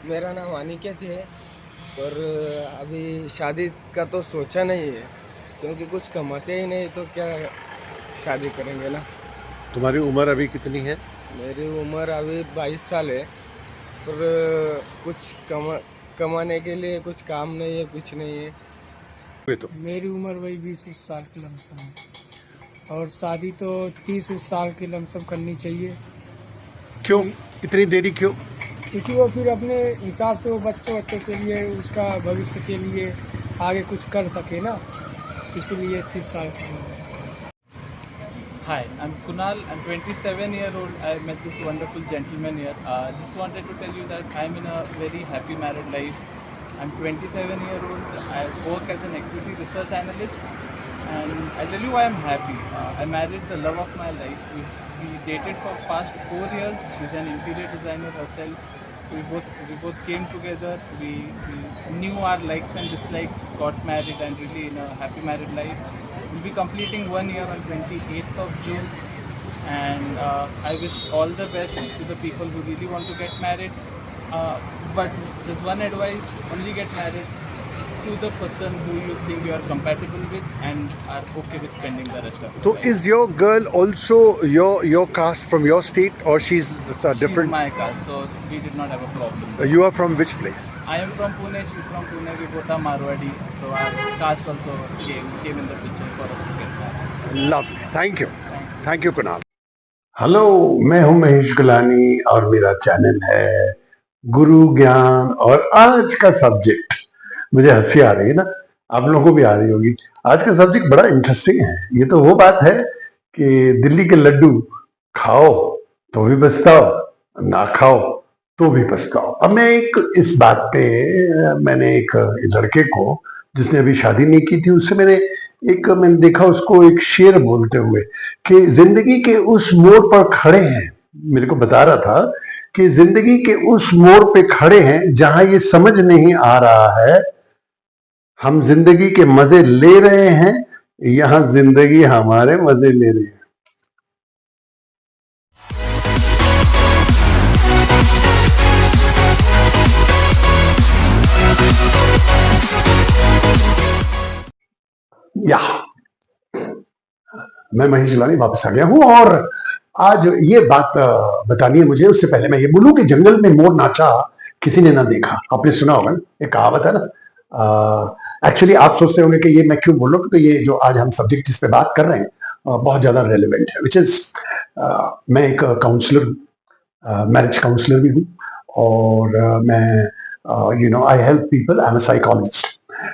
मेरा नाम अनिकेत है। पर अभी शादी का तो सोचा नहीं है, क्योंकि कुछ कमाते ही नहीं तो क्या शादी करेंगे ना। तुम्हारी उम्र अभी कितनी है? मेरी उम्र अभी 22 साल है। पर कुछ कमाने के लिए कुछ काम नहीं है, कुछ नहीं है। हुए तो मेरी उम्र वही 20 साल की लमसम है और शादी तो 30 साल की लमसम करनी चाहिए। क्यों? क्योंकि इतनी देरी क्यों? वो फिर अपने हिसाब से वो बच्चों बच्चों के लिए उसका भविष्य के लिए आगे कुछ कर सके ना, इसीलिए 30 साल की उम्र है। Hi, I'm Kunal. I'm 27-year-old. I met this wonderful gentleman here. Just wanted to tell you that I'm in a very happy married life. I'm 27-year-old. I work as an equity research analyst, and I'll tell you why I'm happy. I married the love of my life. We dated for past 4 years. She's an interior designer herself. So we both came together. We knew our likes and dislikes, got married, and really in a happy married life. We'll be completing 1 year on 28th of June, and I wish all the best to the people who really want to get married. But there's one advice: only get married to the person who you think you are compatible with and are okay with spending the rest of your So life. is your girl also your caste from your state, or she's She's different? my caste, so we did not have a problem. You are from which place? I am from Pune, she's from Pune, we both are Marwadi, so our caste also came in the picture for us to get married. Lovely. Thank you. Thank you. Thank you, Kunal. Hello, मैं हूं Mahesh Golani और मेरा channel है गुरु ज्ञान। और आज का subject, मुझे हंसी आ रही है ना, आप लोगों को भी आ रही होगी। आज का सब्जेक्ट बड़ा इंटरेस्टिंग है। ये तो वो बात है कि दिल्ली के लड्डू खाओ तो भी पछताओ, ना खाओ तो भी पछताओ। अब मैं एक इस बात पे, मैंने एक लड़के को जिसने अभी शादी नहीं की थी, उससे मैंने देखा उसको एक शेर बोलते हुए कि जिंदगी के उस मोड़ पर खड़े हैं। मेरे को बता रहा था कि जिंदगी के उस मोड़ पे खड़े हैं जहां ये समझ नहीं आ रहा है हम जिंदगी के मजे ले रहे हैं, यहां जिंदगी हमारे मजे ले रही है। या मैं महेश जिलानी वापस आ गया हूं और आज ये बात बतानी है मुझे। उससे पहले मैं ये बोलूं कि जंगल में मोर नाचा किसी ने ना देखा। आपने सुना होगा ना, एक कहावत है ना। एक्चुअली आप सोचते होंगे कि ये मैं क्यों बोल रहा हूं, तो ये जो आज हम सब्जेक्ट जिस पे बात कर रहे हैं बहुत ज्यादा रेलिवेंट है। विच इज, मैं एक काउंसलर, मैरिज काउंसलर भी हूँ और मैं I help people, I am a psychologist.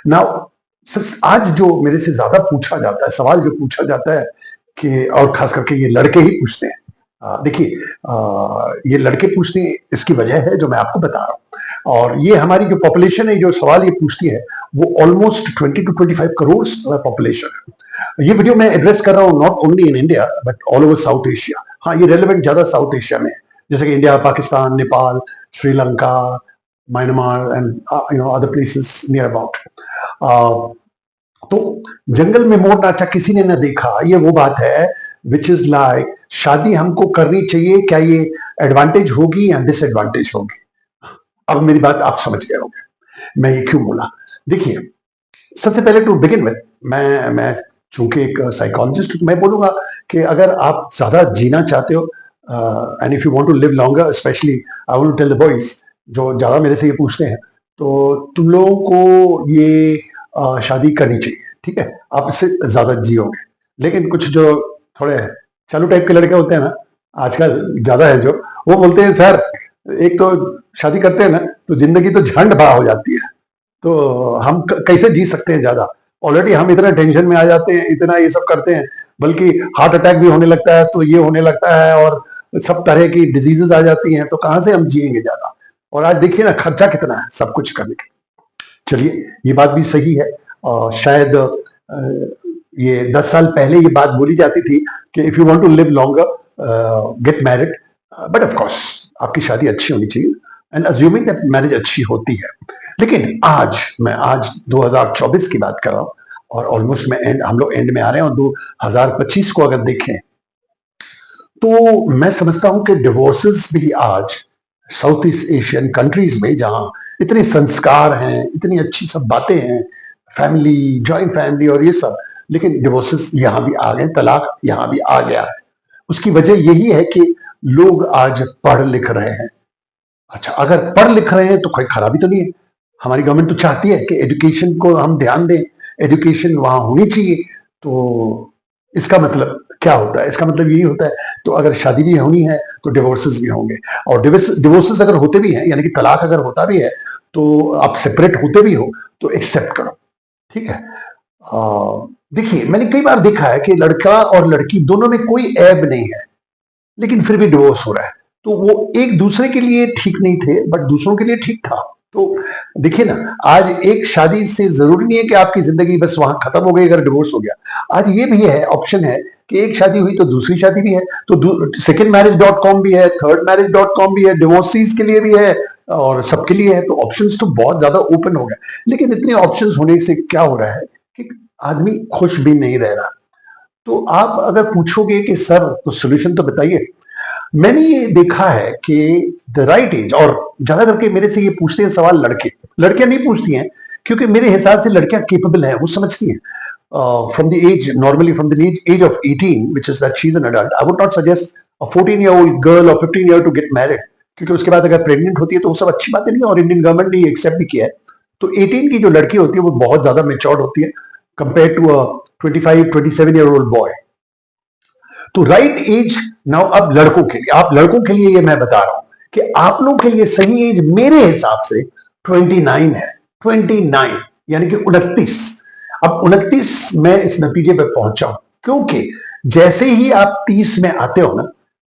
Now आज जो मेरे से ज्यादा पूछा जाता है, सवाल जो पूछा जाता है कि, और खास करके ये लड़के ही पूछते हैं। देखिए, ये लड़के पूछते हैं, इसकी वजह है जो मैं आपको बता रहा हूँ। और ये हमारी जो पॉपुलेशन है, जो सवाल ये पूछती है, वो ऑलमोस्ट 20 to 25 करोड़ पॉपुलेशन है। ये वीडियो मैं एड्रेस कर रहा हूँ not only in India but all over south Asia. हाँ, ये रेलिवेंट ज्यादा साउथ एशिया में है, जैसे कि India, Pakistan, Nepal, Sri Lanka, Myanmar and other places near about. तो जंगल में मोर नाचा किसी ने ना देखा, ये वो बात है विच इज लाइक शादी हमको करनी चाहिए, क्या ये एडवांटेज होगी या डिसएडवांटेज होगी? अब मेरी बात आप समझ गए होंगे मैं ये क्यों बोला। देखिए, सबसे पहले टू बिगिन विद, मैं चूंकि एक साइकोलॉजिस्ट, मैं बोलूंगा कि अगर आप ज्यादा जीना चाहते हो and if you want to live longer, specially I want to tell the boys जो ज्यादा मेरे से ये पूछते हैं, तो तुम लोगों को ये शादी करनी चाहिए। ठीक है, आप इससे ज्यादा जियोगे। लेकिन कुछ जो थोड़े चालू टाइप के लड़के होते हैं ना, आजकल ज्यादा है जो, वो बोलते हैं सर, एक तो शादी करते हैं ना तो जिंदगी तो झंड बा हो जाती है, तो हम कैसे जी सकते हैं ज्यादा? ऑलरेडी हम इतना टेंशन में आ जाते हैं, इतना ये सब करते हैं, बल्कि हार्ट अटैक भी होने लगता है, तो ये होने लगता है और सब तरह की डिजीजेस आ जाती हैं, तो कहां से हम जिएंगे ज्यादा? और आज देखिए ना, खर्चा कितना है सब कुछ करने के। चलिए, ये बात भी सही है। और शायद ये 10 साल पहले ये बात बोली जाती थी कि if you want to live longer get married, but of course आपकी शादी अच्छी होनी चाहिए एंड अज्यूमिंग दैट मैरिज अच्छी होती है। लेकिन मैं आज 2024 की बात कर रहा हूं और ऑलमोस्ट हम लोग एंड में आ रहे हैं। और 2025 को अगर देखें तो मैं समझता हूं कि डिवोर्सेस भी आज साउथ ईस्ट एशियन कंट्रीज में जहां इतने संस्कार हैं, इतनी अच्छी सब बातें हैं, फैमिली, जॉइंट फैमिली और ये सब, लेकिन डिवोर्सेस यहाँ भी आ गए, तलाक यहाँ भी आ गया है। उसकी वजह यही है कि लोग आज पढ़ लिख रहे हैं। अच्छा, अगर पढ़ लिख रहे हैं तो कोई खराबी तो नहीं है। हमारी गवर्नमेंट तो चाहती है कि एजुकेशन को हम ध्यान दें, एजुकेशन वहां होनी चाहिए। तो इसका मतलब क्या होता है? इसका मतलब यही होता है, तो अगर शादी भी होनी है तो डिवोर्सेस भी होंगे, और डिवोर्सेस अगर होते भी हैं, यानी कि तलाक अगर होता भी है, तो आप सेपरेट होते भी हो तो एक्सेप्ट करो, ठीक है। देखिए, मैंने कई बार देखा है कि लड़का और लड़की दोनों में कोई ऐब नहीं है, लेकिन फिर भी डिवोर्स हो रहा है। तो वो एक दूसरे के लिए ठीक नहीं थे, बट दूसरों के लिए ठीक था। तो देखिए ना, आज एक शादी से जरूरी नहीं है कि आपकी जिंदगी बस वहां खत्म हो गई अगर डिवोर्स हो गया। आज ये भी है, ऑप्शन है कि एक शादी हुई तो दूसरी शादी भी है, तो secondmarriage.com भी है, thirdmarriage.com भी है, डिवोर्सीज के लिए भी है और सबके लिए है। तो ऑप्शंस तो बहुत ज्यादा ओपन हो गए, लेकिन इतने ऑप्शंस होने से क्या हो रहा है कि आदमी खुश भी नहीं रह रहा। तो आप अगर पूछोगे कि सर कुछ सोल्यूशन तो बताइए, मैंने ये देखा है कि द राइट एज, और ज्यादा करके मेरे से ये पूछते हैं सवाल लड़के, लड़कियां नहीं पूछती हैं, क्योंकि मेरे हिसाब से लड़कियां केपेबल हैं, वो समझती हैं। From the age, normally from the age of 18, which is that she's an adult, I would not suggest a 14-year-old girl or 15-year to get married, क्योंकि उसके बाद अगर प्रेग्नेंट होती है तो वो सब अच्छी बातें नहीं है, और इंडियन गवर्नमेंट ने ये एक्सेप्ट भी किया है। तो 18 की जो लड़की होती है वो बहुत ज्यादा मेच्योर्ड होती है compare to a 25-27-year-old boy. तो राइट एज नाउ, अब लड़कों के लिए, आप लड़कों के लिए ये मैं बता रहा हूं कि आप लोग के लिए सही एज मेरे हिसाब से 29 है। 29 यानी कि 29। अब 29 मैं इस नतीजे पर पहुंचा हूं क्योंकि जैसे ही आप 30 में आते हो ना,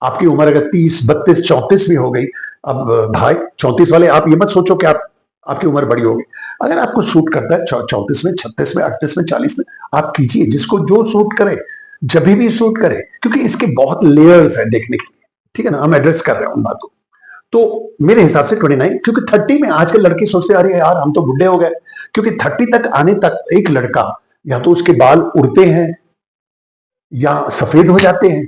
आपकी उम्र अगर 30, 32, 34 भी हो गई, अब भाई 34 वाले आप ये मत सोचो कि आपकी उम्र बड़ी होगी। अगर आपको सूट करता है 34 में, 36 में, 38 में, 40 में, आप कीजिए, जिसको जो सूट करे, जब भी सूट करे, क्योंकि इसके बहुत लेयर्स हैं देखने के लिए, ठीक है ना। हम एड्रेस कर रहे हैं उन बातों। तो मेरे हिसाब से 29, क्योंकि 30 में आजकल लड़के सोचते हैं अरे यार हम तो बुढ़े हो गए, क्योंकि 30 तक आने तक एक लड़का या तो उसके बाल उड़ते हैं या सफेद हो जाते हैं,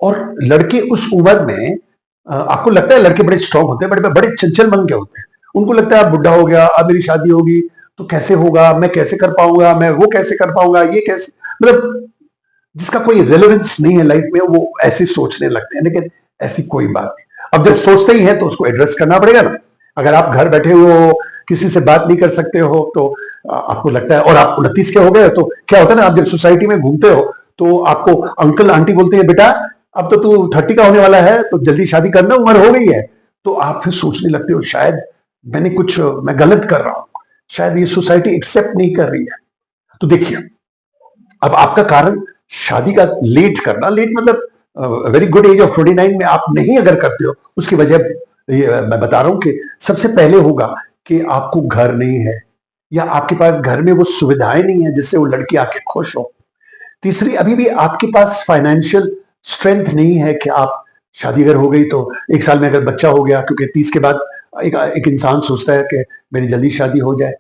और लड़के उस उम्र में आपको लगता है लड़के बड़े स्ट्रांग होते हैं, बड़े बड़े चंचल मन के होते हैं। उनको लगता है अब बुढ़ा हो गया, अब मेरी शादी होगी तो कैसे होगा, मैं कैसे कर पाऊंगा, मैं वो कैसे कर पाऊंगा, ये कैसे, मतलब जिसका कोई रेलेवेंस नहीं है लाइफ में, वो ऐसे सोचने लगते हैं। लेकिन ऐसी कोई बात नहीं। अब जब सोचते ही हैं तो उसको एड्रेस करना पड़ेगा ना। अगर आप घर बैठे हो, किसी से बात नहीं कर सकते हो, तो आपको लगता है, और आप 29 के हो गए, तो क्या होता है ना, आप जब सोसाइटी में घूमते हो तो आपको अंकल आंटी बोलते हैं बेटा अब तो तू 30 का होने वाला है, तो जल्दी शादी करना, उम्र हो गई है। तो आप फिर सोचने लगते हो शायद मैं गलत कर रहा हूं, शायद ये सोसाइटी एक्सेप्ट नहीं कर रही है। तो देखिए, अब आपका कारण शादी का लेट करना, लेट मतलब वेरी गुड एज ऑफ 29 में आप नहीं अगर करते हो, उसकी वजह ये मैं बता रहा हूं कि सबसे पहले होगा कि आपको घर नहीं है, या आपके पास घर में वो सुविधाएं नहीं है जिससे वो लड़की आके खुश हो। तीसरी, अभी भी आपके पास फाइनेंशियल स्ट्रेंथ नहीं है कि आप, शादी अगर हो गई तो एक साल में अगर बच्चा हो गया, क्योंकि 30 के बाद एक इंसान सोचता है कि मेरी जल्दी शादी हो जाए।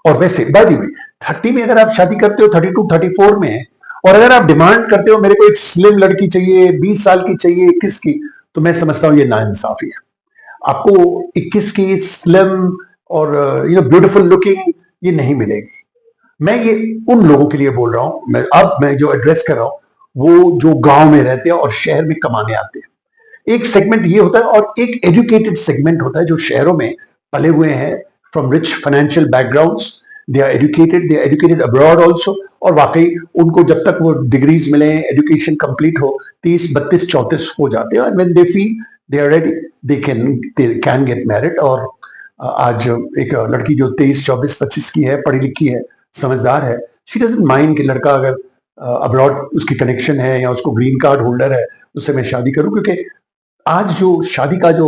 और वैसे बाय द वे 30 में अगर आप शादी करते हो, 32, 34 में, और अगर आप डिमांड करते हो मेरे को एक स्लिम लड़की चाहिए, 20 साल की चाहिए, 21 की, तो मैं समझता हूं ये नाइंसाफी है। आपको 21 की स्लिम और ब्यूटीफुल लुकिंग ये नहीं मिलेगी। मैं ये उन लोगों के लिए बोल रहा हूं, मैं जो एड्रेस कर रहा हूं वो जो गांव में रहते हैं और शहर में कमाने आते हैं। एक सेगमेंट ये होता है, और एक एजुकेटेड सेगमेंट होता है जो शहरों में पले हुए हैं, from rich financial backgrounds, they are educated abroad also, और वाकई उनको जब तक वो डिग्रीज मिले, एजुकेशन कंप्लीट हो, 30, 32, 34 हो जाते हैं, when they feel they are ready, they can get married. और आज एक लड़की जो 23, 24, 25 की है, पढ़ी लिखी है, समझदार है, शी डजंट माइंड कि लड़का अगर अब्रॉड उसकी कनेक्शन है या उसको ग्रीन कार्ड होल्डर है, उससे मैं शादी करूं, क्योंकि आज जो शादी का जो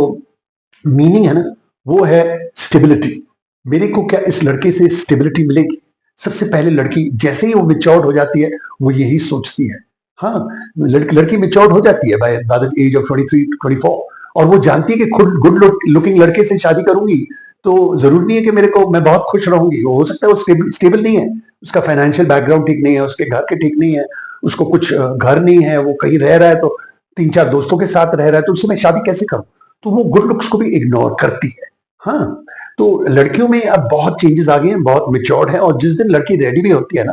मीनिंग है ना, वो है स्टेबिलिटी। मेरे को क्या इस लड़के से स्टेबिलिटी मिलेगी? सबसे पहले लड़की जैसे ही वो मेच्योर्ड हो जाती है, वो यही सोचती है। हाँ, लड़की मेच्योर्ड हो जाती है बाय द एज ऑफ 23, 24, और वो जानती है कि खुद गुड लुकिंग लड़के से शादी करूंगी तो जरूरी नहीं है कि मैं बहुत खुश रहूंगी। वो हो सकता है वो स्टेबल नहीं है, उसका फाइनेंशियल बैकग्राउंड ठीक नहीं है, उसके घर के ठीक नहीं है, उसको कुछ घर नहीं है, वो कहीं रह रहा है तो 3-4 दोस्तों के साथ रह रहा है, तो उससे मैं शादी कैसे करूं? तो वो गुड लुक्स को भी इग्नोर करती है। हाँ, तो लड़कियों में अब बहुत चेंजेस आ गए हैं, बहुत मैच्योर्ड है, और जिस दिन लड़की रेडी भी होती है ना,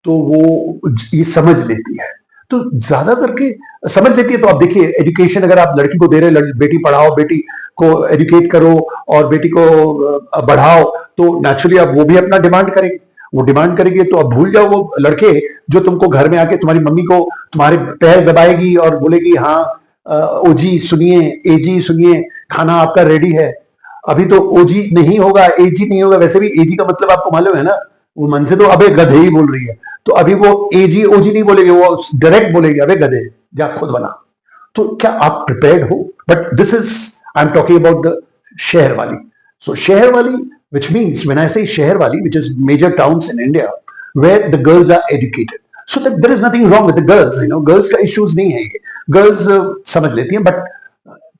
तो वो ये समझ लेती है। तो ज्यादातर के समझ लेती है। तो आप देखिए, एजुकेशन अगर आप लड़की को दे रहे हैं, बेटी पढ़ाओ, बेटी को एजुकेट करो और बेटी को बढ़ाओ, तो नेचुरली अब वो भी अपना डिमांड करेगी। वो डिमांड करेगी तो अब भूल जाओ वो लड़के जो तुमको घर में आके तुम्हारी मम्मी को तुम्हारे पैर दबाएगी और बोलेगी हाँ ओजी सुनिए, एजी सुनिए, खाना आपका रेडी है। अभी तो ओजी नहीं होगा, एजी नहीं होगा। वैसे भी एजी का मतलब आपको मालूम है ना, वो मन से तो अबे गधे ही बोल रही है। तो अभी वो एजी ओजी नहीं बोलेगी, वो डायरेक्ट बोलेगी अबे गधे, जा खुद बना। तो क्या आप प्रिपेयर्ड हो? But this is, I am talking about the शहर वाली। सो शहर वाली, which means when I say शहर वाली, which is major towns in India where the girls are educated, so that there is nothing wrong with the girls, you know, girls का issues नहीं है ये, girls समझ लेती हैं, but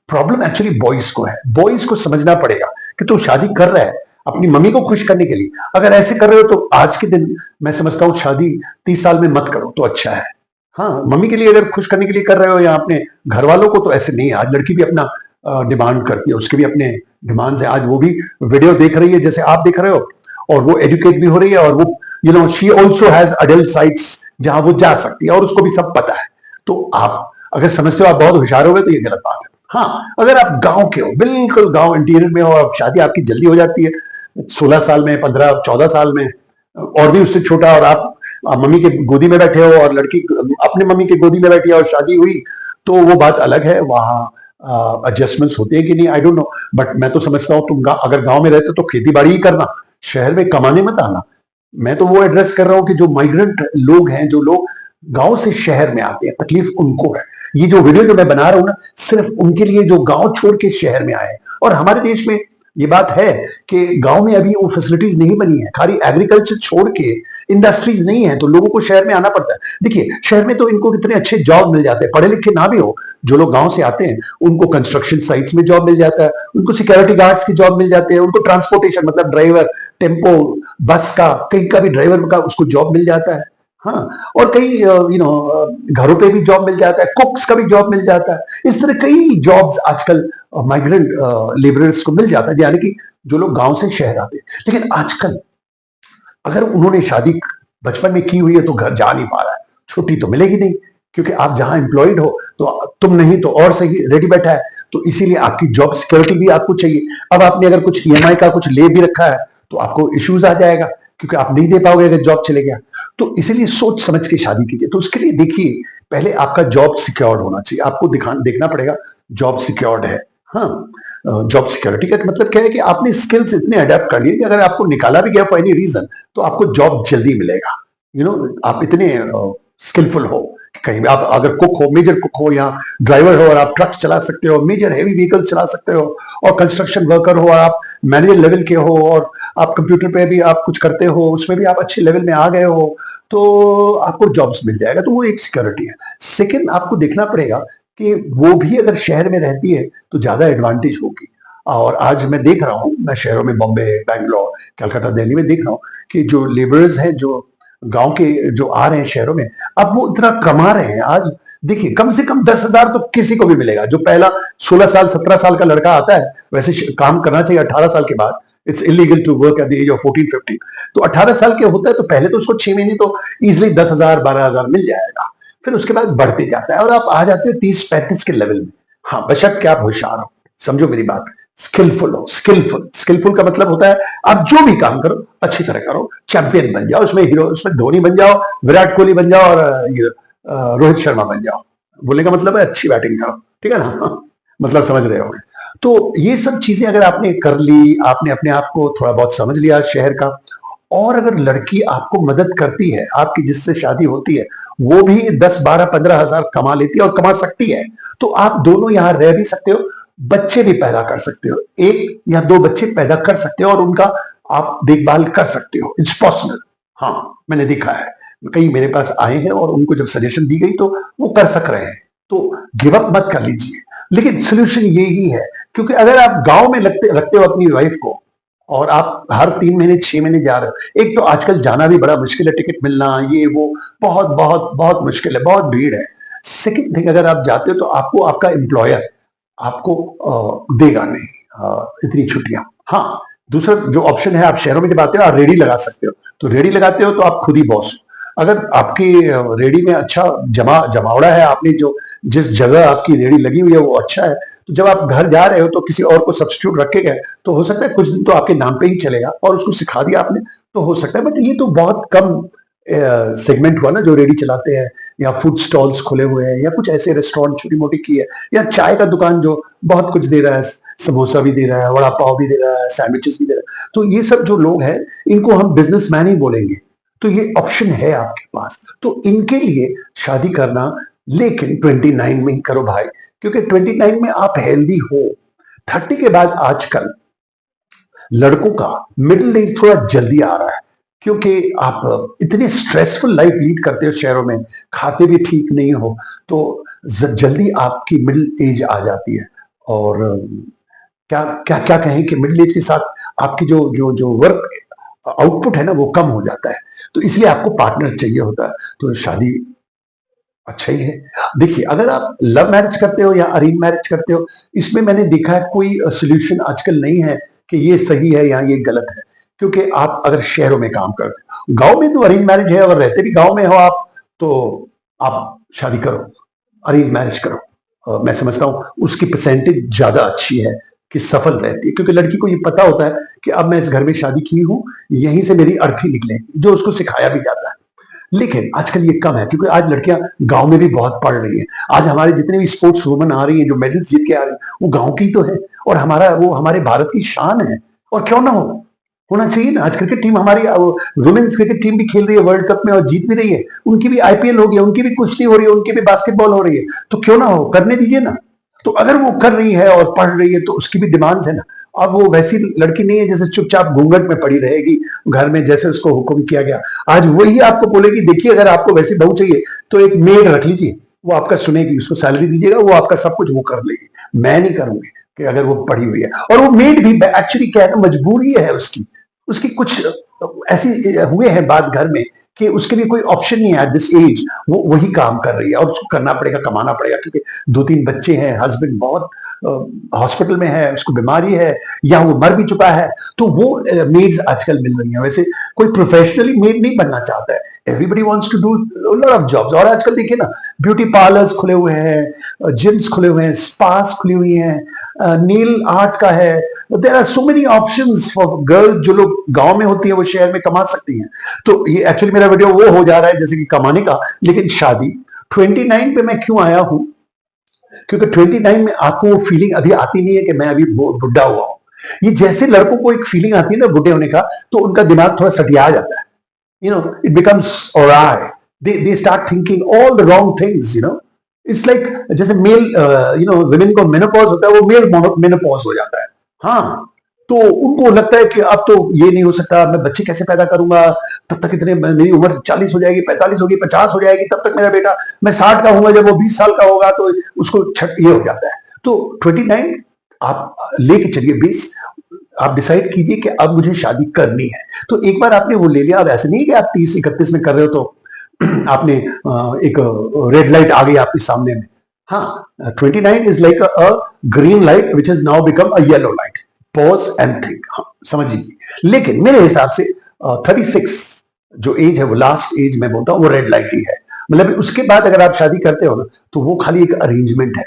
प्रॉब्लम एक्चुअली बॉयज को है। बॉयज को समझना पड़ेगा कि तू शादी कर रहा है अपनी मम्मी को खुश करने के लिए। अगर ऐसे कर रहे हो तो आज के दिन मैं समझता हूँ शादी 30 साल में मत करो तो अच्छा है। हाँ, मम्मी के लिए अगर खुश करने के लिए कर रहे हो या अपने घर वालों को, तो ऐसे नहीं है। आज लड़की भी अपना डिमांड करती है, उसके भी अपने डिमांड्स है। आज वो भी वीडियो देख रही है जैसे आप देख रहे हो, और वो एजुकेट भी हो रही है, और वो you know she also has adult sites जहां वो जा सकती है, और उसको भी सब पता है। तो आप अगर समझते हो आप बहुत होशियार हो गए तो ये गलत बात है। हाँ, अगर आप गांव के हो, बिल्कुल गांव इंटीरियर में हो, और शादी आपकी जल्दी हो जाती है 16 साल में, 15-14 साल में, और भी उससे छोटा, और आप मम्मी के गोदी में बैठे हो और लड़की अपने मम्मी के गोदी में बैठी है और शादी हुई, तो वो बात अलग है। वहां एडजस्टमेंट्स होते हैं कि नहीं, आई डोंट नो, बट मैं तो समझता हूँ तुम अगर गांव में रहते हो तो खेती बाड़ी ही करना, शहर में कमाने मत आना। मैं तो वो एड्रेस कर रहा हूँ कि जो माइग्रेंट लोग हैं, जो लोग गांव से शहर में आते हैं, तकलीफ उनको है। ये जो वीडियो जो मैं बना रहा हूं ना, सिर्फ उनके लिए जो गांव छोड़ के शहर में आए। और हमारे देश में ये बात है कि गांव में अभी वो फैसिलिटीज नहीं बनी है, खाली एग्रीकल्चर छोड़ के इंडस्ट्रीज नहीं है, तो लोगों को शहर में आना पड़ता है। देखिए, शहर में तो इनको कितने अच्छे जॉब मिल जाते हैं, पढ़े लिखे ना भी हो, जो लोग गांव से आते हैं उनको कंस्ट्रक्शन साइट्स में जॉब मिल जाता है, उनको सिक्योरिटी गार्ड्स की जॉब मिल जाते हैं, उनको ट्रांसपोर्टेशन मतलब ड्राइवर, टेम्पो, बस का, कहीं का भी ड्राइवर का उसको जॉब मिल जाता है। हाँ, और कई यू नो घरों पे भी जॉब मिल जाता है, कुक्स का भी जॉब मिल जाता है। इस तरह कई जॉब्स आजकल माइग्रेंट लेबरर्स को मिल जाता है, यानी कि जो लोग गांव से शहर आते हैं। लेकिन आजकल अगर उन्होंने शादी बचपन में की हुई है तो घर जा नहीं पा रहा है, छुट्टी तो मिलेगी नहीं, क्योंकि आप जहां एम्प्लॉयड हो तो तुम नहीं तो और सही रेडी बैठा है, तो इसीलिए आपकी जॉब सिक्योरिटी भी आपको चाहिए। अब आपने अगर कुछ ईएमआई का कुछ ले भी रखा है तो आपको इश्यूज आ जाएगा, क्योंकि आप नहीं दे पाओगे अगर जॉब चले गया। तो इसीलिए सोच समझ के शादी कीजिए। तो उसके लिए देखिए, पहले आपका जॉब सिक्योर्ड होना चाहिए, आपको देखना पड़ेगा जॉब सिक्योर्ड है। हाँ, जॉब सिक्योरिटी का मतलब क्या है कि आपने स्किल्स इतने अडेप्ट कर लिए कि अगर आपको निकाला भी गया फॉर एनी रीजन तो आपको जॉब जल्दी मिलेगा। यू नो, आप इतने स्किलफुल हो कि कहीं भी आप अगर कुक हो, मेजर कुक हो या ड्राइवर हो और आप ट्रक्स चला सकते हो, मेजर हैवी व्हीकल्स चला सकते हो, और कंस्ट्रक्शन वर्कर हो और आप मैनेजर लेवल के हो, और आप कंप्यूटर पे भी आप कुछ करते हो, उसमें भी आप अच्छे लेवल में आ गए हो, तो आपको जॉब्स मिल जाएगा। तो वो एक सिक्योरिटी है। सेकंड, आपको देखना पड़ेगा कि वो भी अगर शहर में रहती है तो ज्यादा एडवांटेज होगी। और आज मैं देख रहा हूँ, मैं शहरों में बॉम्बे, बैंगलोर, कलकत्ता, दिल्ली में देख रहा हूँ कि जो लेबरर्स हैं जो गांव के जो आ रहे हैं शहरों में, अब वो इतना कमा रहे हैं। आज देखिए, कम से कम 10,000 तो किसी को भी मिलेगा। जो पहला 16 साल 17 साल का लड़का आता है, वैसे काम करना चाहिए 18 साल के बाद। It's illegal to work at the age of 14-15। तो 18 साल के होता है तो पहले तो उसको 6 महीने तो इजिली 10,000 12,000 मिल जाएगा, फिर उसके बाद बढ़ते जाता है और आप आ जाते हो 30-35 के लेवल में। हाँ, बशर्ते आप होशियार हो, समझो मेरी बात, स्किलफुल हो। स्किलफुल का मतलब होता है आप जो भी काम करो अच्छी तरह करो, चैंपियन बन जाओ, उसमें हीरो, उसमें धोनी बन जाओ, विराट कोहली बन जाओ, और रोहित शर्मा बन जाओ। बोलने का मतलब है अच्छी बैटिंग करो, ठीक है ना? मतलब समझ रहे होंगे। तो ये सब चीजें अगर आपने कर ली, आपने अपने आप को थोड़ा बहुत समझ लिया शहर का, और अगर लड़की आपको मदद करती है, आपकी जिससे शादी होती है वो भी 10-12-15 हजार कमा लेती है और कमा सकती है, तो आप दोनों यहाँ रह भी सकते हो, बच्चे भी पैदा कर सकते हो, 1 या 2 बच्चे पैदा कर सकते हो और उनका आप देखभाल कर सकते हो। It's possible. हाँ, मैंने देखा है, कई मेरे पास आए हैं और उनको जब सजेशन दी गई तो वो कर सक रहे हैं। तो गिव अप मत कर लीजिए। लेकिन सोल्यूशन यही है, क्योंकि अगर आप गांव में रखते हो अपनी वाइफ को और आप हर 3 महीने 6 महीने जा रहे हो, एक तो आजकल जाना भी बड़ा मुश्किल है, टिकट मिलना ये वो बहुत बहुत बहुत मुश्किल है, बहुत भीड़ है। सेकंड थिंग, अगर आप जाते हो तो आपको आपका एम्प्लॉयर आपको देगा नहीं इतनी छुट्टियां। हाँ, दूसरा जो ऑप्शन है, आप शहरों में जब आते हो आप रेडी लगा सकते हो, तो रेडी लगाते हो तो आप खुद ही बॉस हो। अगर आपकी रेडी में अच्छा जमावड़ा है, आपने जो जिस जगह आपकी रेडी लगी हुई है वो अच्छा है, तो जब आप घर जा रहे हो तो किसी और को सब्स्टिट्यूट रख के गए तो हो सकता है कुछ दिन तो आपके नाम पे ही चलेगा और उसको सिखा दिया आपने तो हो सकता है। बट ये तो बहुत कम सेगमेंट हुआ ना जो रेडी चलाते हैं, या फूड स्टॉल्स खुले हुए हैं, या कुछ ऐसे रेस्टोरेंट छोटी मोटी की है, या चाय का दुकान जो बहुत कुछ दे रहा है, समोसा भी दे रहा है, वड़ा पाव भी दे रहा है, सैंडविचेस भी दे रहा है। तो ये सब जो लोग हैं इनको हम बिजनेसमैन ही बोलेंगे। तो ये ऑप्शन है आपके पास, तो इनके लिए शादी करना, लेकिन 29 में ही करो भाई, क्योंकि 29 में आप हेल्दी हो। 30 के बाद आजकल लड़कों का मिडिल एज थोड़ा जल्दी आ रहा है, क्योंकि आप इतनी स्ट्रेसफुल लाइफ लीड करते हो शहरों में, खाते भी ठीक नहीं हो, तो जल्दी आपकी मिडिल एज आ जाती है। और क्या क्या क्या कहें कि मिडिल एज के साथ आपकी जो जो जो वर्क आउटपुट है ना वो कम हो जाता है, तो इसलिए आपको पार्टनर चाहिए होता है। तो शादी अच्छा ही है। देखिए, अगर आप लव मैरिज करते हो या अरेंज मैरिज करते हो, इसमें मैंने देखा है कोई सोल्यूशन आजकल नहीं है कि ये सही है या ये गलत है, क्योंकि आप अगर शहरों में काम करते हो, गांव में तो अरेंज मैरिज है, अगर रहते भी गांव में हो आप, तो आप शादी करो, अरेंज मैरिज करो। मैं समझता हूँ उसकी परसेंटेज ज्यादा अच्छी है कि सफल रहती है, क्योंकि लड़की को ये पता होता है कि अब मैं इस घर में शादी की हूँ, यहीं से मेरी अर्थी निकले, जो उसको सिखाया भी जाता है। लेकिन आजकल ये कम है, क्योंकि आज लड़कियां गांव में भी बहुत पढ़ रही हैं। आज हमारे जितने भी स्पोर्ट्स वुमन आ रही हैं जो मेडल्स जीत के आ रही हैं, वो गांव की तो है, और वो हमारे भारत की शान है। और क्यों ना होना चाहिए ना। आज क्रिकेट टीम हमारी वुमेन्स क्रिकेट टीम भी खेल रही है वर्ल्ड कप में और जीत भी रही है, उनकी भी आईपीएल हो गया, उनकी भी कुश्ती हो रही है, उनकी भी बास्केटबॉल हो रही है, तो क्यों ना हो, करने दीजिए ना। तो अगर वो कर रही है और पढ़ रही है तो उसकी भी डिमांड्स है ना। अब वो वैसी लड़की नहीं है जैसे चुपचाप घूंघट में पड़ी रहेगी घर में, जैसे उसको हुक्म किया गया। आज वही आपको बोलेगी, देखिए अगर आपको वैसी बहू चाहिए तो एक मेड रख लीजिए, वो आपका सुनेगी, उसको सैलरी दीजिएगा, वो आपका सब कुछ वो कर लेगी। मैं नहीं करूंगी कि अगर वो पढ़ी हुई है। और वो मेड भी एक्चुअली क्या है ना, मजबूरी है उसकी, उसकी कुछ ऐसी हुए हैं बात घर में कि उसके लिए कोई ऑप्शन नहीं है एट दिस एज, वो वही काम कर रही है और उसको करना पड़ेगा, कमाना पड़ेगा, क्योंकि 2-3 बच्चे हैं, हस्बैंड बहुत हॉस्पिटल में है, उसको बीमारी है, या वो मर भी चुका है, तो वो मेड्स आजकल मिल रही हैं। वैसे कोई प्रोफेशनली मेड नहीं बनना चाहता है, everybody wants to do lot of jobs. और आजकल देखिए ना, ब्यूटी पार्लर्स खुले हुए हैं, जिम्स खुले हुए हैं, स्पास खुली हुई हैं, नील आर्ट का है, there are so many options for girls. जो लोग गांव में होती है वो शहर में कमा सकती हैं। तो ये एक्चुअली मेरा वीडियो वो हो जा रहा है जैसे कि कमाने का, लेकिन शादी 29 पे मैं क्यों आया हूं, क्योंकि 29 में आपको वो फीलिंग अभी आती नहीं है कि मैं अभी बुढ़ा हुआ हूं। ये जैसे लड़कों को एक फीलिंग आती है ना बुढ़े होने का, तो उनका दिमाग थोड़ा सटिया जाता है, it becomes alright. They start thinking all the wrong things. It's like जैसे मेल women को मेनोपॉज होता है, वो मेल मेनोपॉज हो जाता है। हाँ, तो उनको लगता है कि अब तो ये नहीं हो सकता, मैं बच्चे कैसे पैदा करूंगा, तब तक इतने मेरी उम्र 40 हो जाएगी, 45 होगी, 50 हो जाएगी, तब तक मेरा बेटा, मैं 60 का हूंगा, जब वो 20 साल का होगा तो उसको ये हो जाता है। तो 29 आप लेके चलिए, 20 आप डिसाइड कीजिए कि अब मुझे शादी करनी है। तो एक बार आपने वो ले लिया, अब ऐसे नहीं कि आप 30-31 में कर रहे हो तो आपने एक रेड लाइट आ गई आपके सामने में। हाँ, 29 is like a green light which is now become a yellow light, pause and think. हाँ, समझ लीजिए। लेकिन मेरे हिसाब से 36 जो एज है, वो लास्ट एज मैं बोलता हूँ, वो रेड लाइट ही है। मतलब उसके बाद अगर आप शादी करते हो ना, तो वो खाली एक अरेंजमेंट है।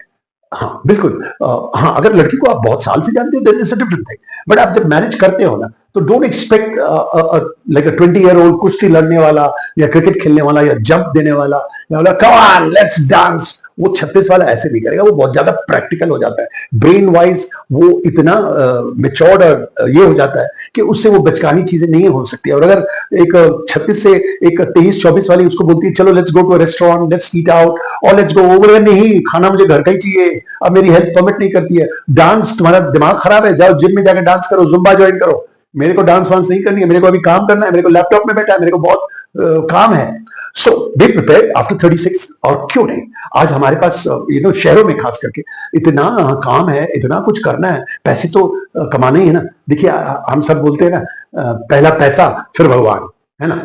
हाँ, बिल्कुल। हाँ, अगर लड़की को आप बहुत साल से जानते हो, then it's a different thing. But आप जब मैरिज करते हो ना, तो don't expect like a 20-year-old कुश्ती लड़ने वाला, या क्रिकेट खेलने वाला, या जंप देने वाला, या बोला कम ऑन लेट्स डांस, वो 36 वाला ऐसे नहीं करेगा। वो बहुत ज्यादा प्रैक्टिकल हो जाता है, ब्रेन वाइज वो इतना मेच्योर्ड और ये हो जाता है कि उससे वो बचकानी चीजें नहीं हो सकती। और अगर एक 36 से एक 23-24 वाली उसको बोलती है चलो let's go to restaurant, let's eat out और लेट्स गो, वो बोलेगा नहीं, खाना मुझे घर का ही चाहिए, अब मेरी हेल्थ परमिट नहीं करती है। डांस, तुम्हारा दिमाग खराब है, जाओ जिम में जाकर डांस करो, जुम्बा ज्वाइन करो। मेरे को डांस वांस नहीं करनी है, मेरे को अभी काम करना है, मेरे को लैपटॉप में बैठा है, मेरे को बहुत काम है। सो बी प्रिपेयर्ड आफ्टर 36। और क्यों नहीं, आज हमारे पास शहरों में खास करके इतना काम है, इतना कुछ करना है, पैसे तो कमाना ही है ना। देखिए, हम सब बोलते हैं ना, पहला पैसा फिर भगवान, है ना।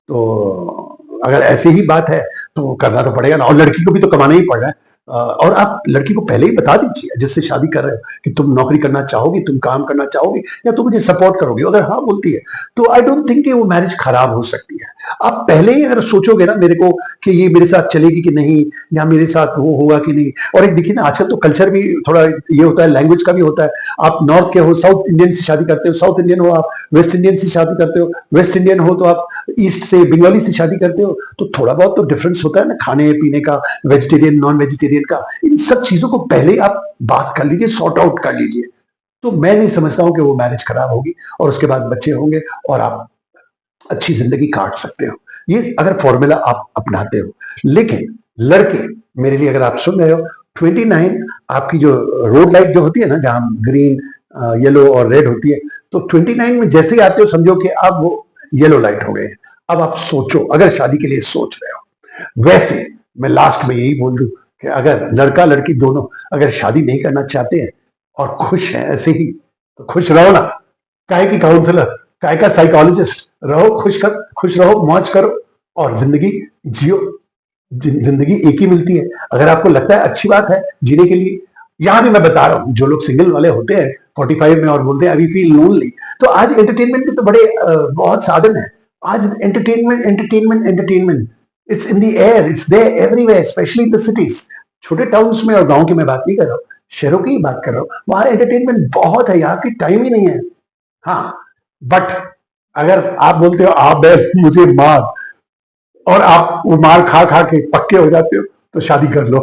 तो अगर ऐसी ही बात है तो करना तो पड़ेगा ना, और लड़की को भी तो कमाना ही पड़ रहा है। और आप लड़की को पहले ही बता दीजिए जिससे शादी कर रहे हो कि तुम नौकरी करना चाहोगी, तुम काम करना चाहोगी, या तुम मुझे सपोर्ट करोगे। अगर हाँ बोलती है तो आई डोंट थिंक कि वो मैरिज खराब हो सकती है। आप पहले ही अगर सोचोगे ना मेरे को कि ये मेरे साथ चलेगी कि नहीं, या मेरे साथ वो होगा कि नहीं। और एक देखिए ना, आजकल तो कल्चर भी थोड़ा ये होता है, लैंग्वेज का भी होता है। आप नॉर्थ के हो, साउथ इंडियन से शादी करते हो, साउथ इंडियन हो आप वेस्ट इंडियन से शादी करते हो, वेस्ट इंडियन हो तो आप ईस्ट से बंगाली से शादी करते हो, तो थोड़ा बहुत तो डिफरेंस होता है ना, खाने पीने का, वेजिटेरियन नॉन वेजिटेरियन का। इन सब चीजों को पहले आप बात कर लीजिए, सॉर्ट आउट कर लीजिए। तो मैं नहीं समझता हूं कि वो मैरिज खराब होगी और उसके बाद बच्चे होंगे और आप अच्छी जिंदगी काट सकते हो, ये अगर फॉर्मूला आप अपनाते हो। लेकिन लड़के, मेरे लिए अगर आप सुन रहे हो, 29 आपकी जो रोड लाइट जो होती है ना, जहां ग्रीन येलो और रेड होती है, तो 29 में जैसे ही आते हो समझो कि अब वो येलो लाइट हो गए। अब आप सोचो, अगर शादी के लिए सोच रहे हो। वैसे मैं लास्ट में यही बोल दूं कि अगर लड़का लड़की दोनों अगर शादी नहीं करना चाहते हैं और खुश हैं ऐसे ही, तो खुश रहो ना। काहे की काउंसलर, काहे का साइकोलॉजिस्ट, रहो खुश रहो, मौज करो और जिंदगी जियो। जिंदगी एक ही मिलती है। अगर आपको लगता है अच्छी बात है जीने के लिए, यहां भी मैं बता रहा हूं, जो लोग सिंगल वाले होते हैं 45 में और बोलते हैं अभी फील लोनली, तो आज एंटरटेनमेंट के तो बड़े बहुत साधन है। आज entertainment entertainment entertainment, it's in the air, it's there everywhere, specially in the cities. छोटे टाउन्स में और गांव की मैं बात नहीं कर रहा हूँ, शहरों की ही बात कर रहा हूँ। वहां एंटरटेनमेंट बहुत है, यहाँ की टाइम ही नहीं है। हाँ, बट अगर आप बोलते हो आप बैल मुझे मार, और आप वो मार खा खा के पक्के हो जाते हो, तो शादी कर लो।